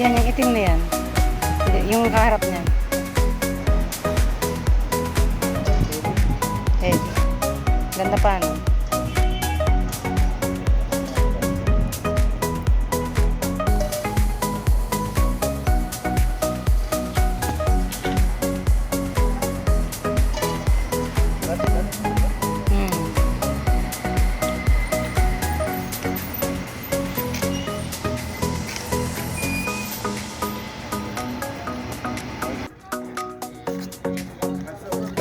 Yan, yung itim na yan. Yung kaharap niya. Eh, ganda pa, no?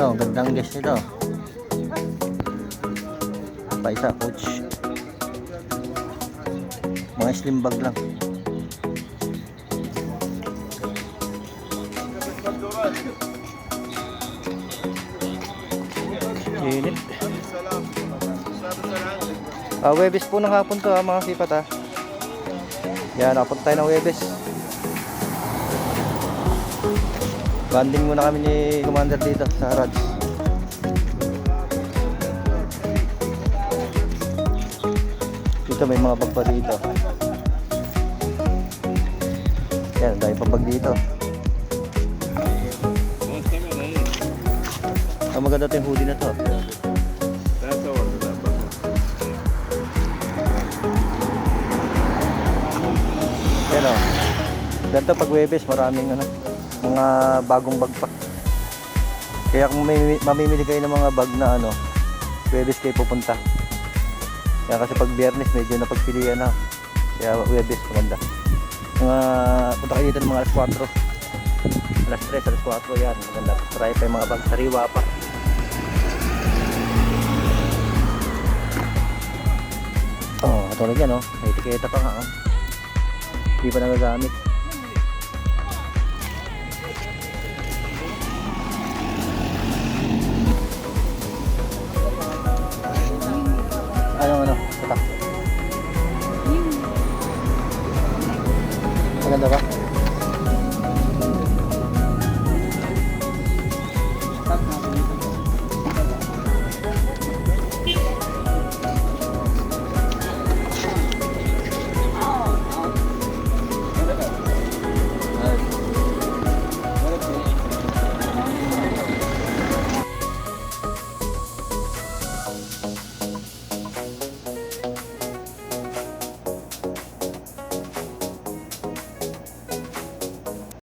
Ito, gandang guest nito. Pa isa, coach. Mga slim bag lang. Init. Webes po ng hapon to mga sipat Yan, nakapunta tayo ng Webes. Banding muna kami ni Commander dito sa Raj. Dito may mga bag pa dito. Yan, dahil pa bag dito. Ang maganda ito yung hoodie na to. Yan o. Ganito pag Webes, maraming mga bagong bag pa. Kaya kung mamimili kayo ng mga bag na Webes kayo pupunta. Kaya kasi pag Biyernes medyo napagpilian na. Kaya Webes maganda. Punta kayo dito ng mga alas 4. Alas 3, alas 4 yan. Maganda. Try pa yung mga bag. Sariwa pa. Oh, katulad yan may etiketa pa nga Hindi pa nagagamit. Tatak.